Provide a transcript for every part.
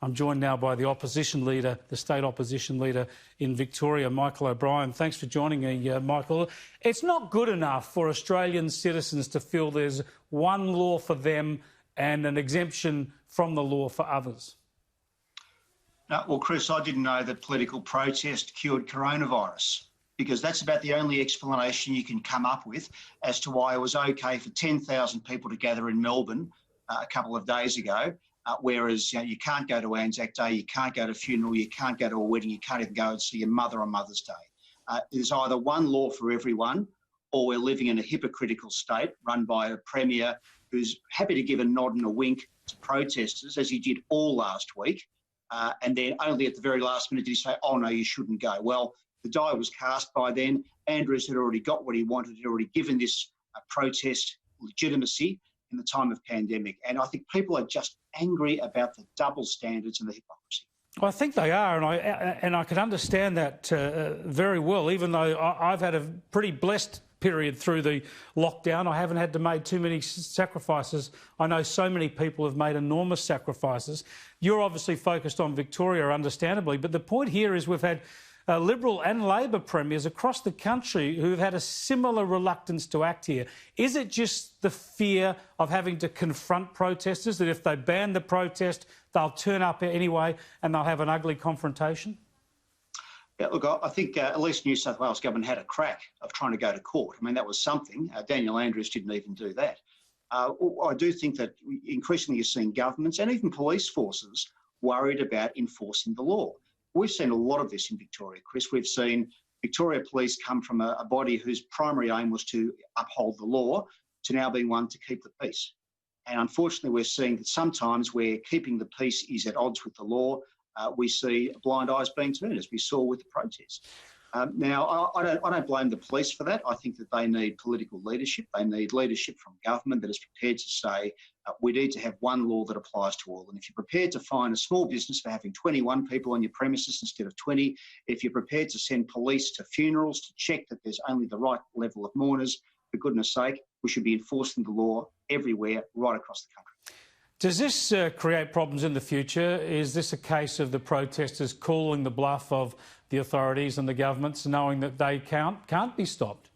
I'm joined now by the opposition leader, the state opposition leader in Victoria, Michael O'Brien. Thanks for joining me, Michael. It's not good enough for Australian citizens to feel there's one law for them and an exemption from the law for others. Well, Chris, I didn't know that political protest cured coronavirus, because that's about the only explanation you can come up with as to why it was okay for 10,000 people to gather in Melbourne a couple of days ago, whereas you can't go to Anzac Day, you can't go to a funeral, you can't go to a wedding, you can't even go and see your mother on Mother's Day. There's either one law for everyone, or we're living in a hypocritical state run by a Premier who's happy to give a nod and a wink to protesters, as he did all last week, and then only at the very last minute did he say, oh no, you shouldn't go. Well, the die was cast by then. Andrews had already got what he wanted. He'd already given this protest legitimacy in the time of pandemic. And I think people are just angry about the double standards and the hypocrisy. Well, I think they are, and I can understand that very well, even though I've had a pretty blessed period through the lockdown. I haven't had to make too many sacrifices. I know so many people have made enormous sacrifices. You're obviously focused on Victoria, understandably, but the point here is we've had Liberal and Labor premiers across the country who've had a similar reluctance to act here. Is it just the fear of having to confront protesters, that if they ban the protest, they'll turn up anyway and they'll have an ugly confrontation? Yeah, look, I think at least New South Wales government had a crack of trying to go to court. I mean, that was something. Daniel Andrews didn't even do that. I do think that increasingly you're seeing governments and even police forces worried about enforcing the law. We've seen a lot of this in Victoria, Chris. We've seen Victorian Police come from a body whose primary aim was to uphold the law to now being one to keep the peace. And unfortunately, we're seeing that sometimes where keeping the peace is at odds with the law, we see blind eyes being turned, as we saw with the protests. Now, I don't blame the police for that. I think that they need political leadership. They need leadership from government that is prepared to say, we need to have one law that applies to all. And if you're prepared to fine a small business for having 21 people on your premises instead of 20, if you're prepared to send police to funerals to check that there's only the right level of mourners, for goodness sake, we should be enforcing the law everywhere, right across the country. Does this create problems in the future? Is this a case of the protesters calling the bluff of the authorities and the governments, knowing that they can't be stopped?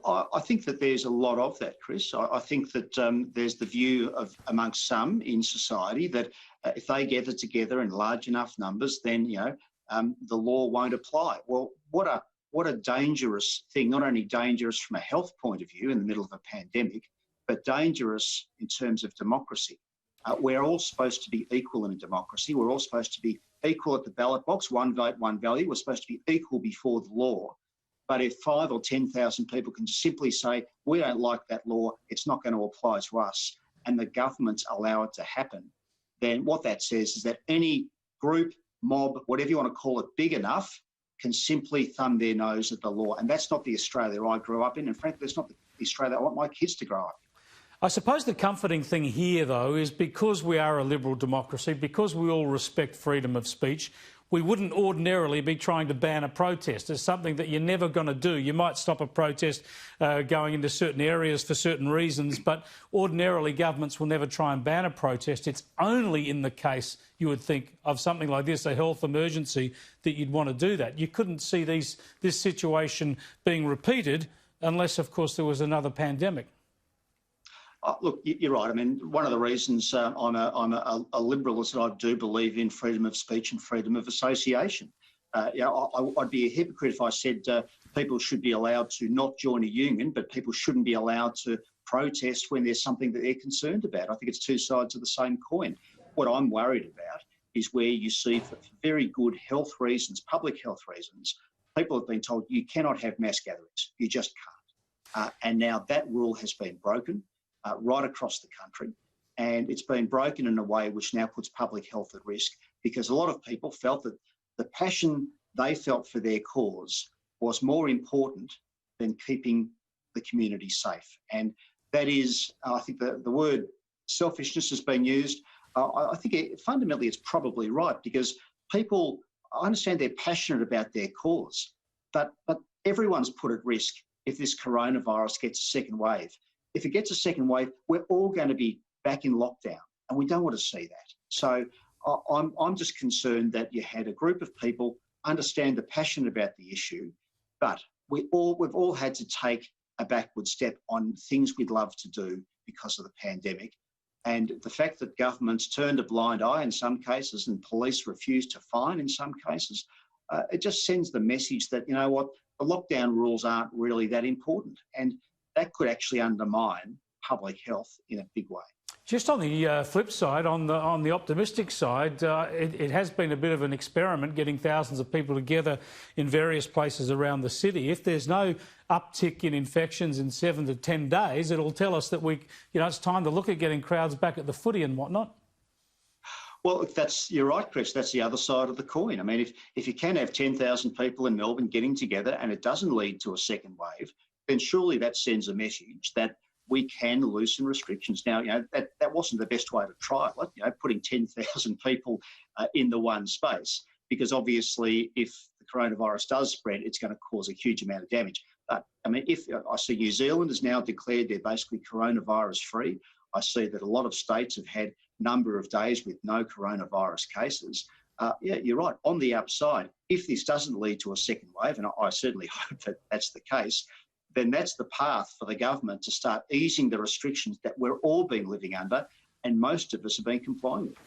I think that there's a lot of that, Chris. I think that there's the view of amongst some in society that if they gather together in large enough numbers, then the law won't apply. Well, what a dangerous thing! Not only dangerous from a health point of view in the middle of a pandemic, but dangerous in terms of democracy. We're all supposed to be equal in a democracy. We're all supposed to be equal at the ballot box, one vote, one value. We're supposed to be equal before the law. But if 5,000 or 10,000 people can simply say, we don't like that law, it's not going to apply to us, and the governments allow it to happen, then what that says is that any group, mob, whatever you want to call it, big enough, can simply thumb their nose at the law. And that's not the Australia I grew up in. And frankly, that's not the Australia I want my kids to grow up in. I suppose the comforting thing here, though, is because we are a liberal democracy, because we all respect freedom of speech, we wouldn't ordinarily be trying to ban a protest. It's something that you're never going to do. You might stop a protest going into certain areas for certain reasons, but ordinarily governments will never try and ban a protest. It's only in the case, you would think, of something like this, a health emergency, that you'd want to do that. You couldn't see this situation being repeated unless, of course, there was another pandemic. Look, you're right. I mean, one of the reasons I'm a liberal is that I do believe in freedom of speech and freedom of association. I'd be a hypocrite if I said people should be allowed to not join a union, but people shouldn't be allowed to protest when there's something that they're concerned about. I think it's two sides of the same coin. What I'm worried about is where you see, for very good health reasons, public health reasons, people have been told you cannot have mass gatherings. You just can't. And now that rule has been broken. Right across the country, and it's been broken in a way which now puts public health at risk, because a lot of people felt that the passion they felt for their cause was more important than keeping the community safe. And that is, I think the word selfishness has been used. I think fundamentally it's probably right, because people, I understand they're passionate about their cause, but everyone's put at risk if this coronavirus gets a second wave. If it gets a second wave, we're all going to be back in lockdown, and we don't want to see that. So I'm just concerned that you had a group of people understand the passion about the issue, but we've all had to take a backward step on things we'd love to do because of the pandemic. And the fact that governments turned a blind eye in some cases and police refused to fine in some cases, it just sends the message that, you know what, the lockdown rules aren't really that important. And that could actually undermine public health in a big way. Just on the flip side, on the optimistic side, it has been a bit of an experiment getting thousands of people together in various places around the city. If there's no uptick in infections in 7 to 10 days, it'll tell us that it's time to look at getting crowds back at the footy and whatnot. Well, you're right, Chris. That's the other side of the coin. I mean, if you can have 10,000 people in Melbourne getting together and it doesn't lead to a second wave, then surely that sends a message that we can loosen restrictions. Now, that wasn't the best way to trial it, putting 10,000 people in the one space, because obviously if the coronavirus does spread, it's going to cause a huge amount of damage. But, I mean, if I see New Zealand has now declared they're basically coronavirus free, I see that a lot of states have had number of days with no coronavirus cases. Yeah, you're right. On the upside, if this doesn't lead to a second wave, and I certainly hope that that's the case, then that's the path for the government to start easing the restrictions that we're all been living under and most of us have been complying with.